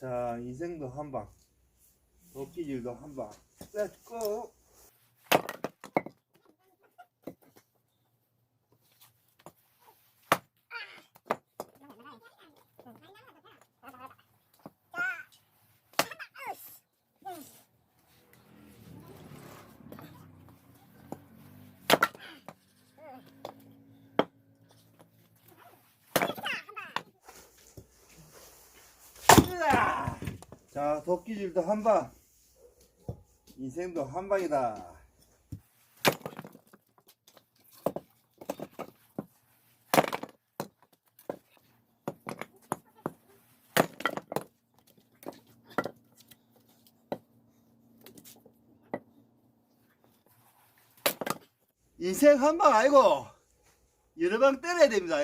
자, 인생도 한 방, 도끼질도 한 방. 렛츠고! 자, 도끼질도 한 방, 인생도 한 방이다. 인생 한 방 아니고 여러 방 때려야 됩니다.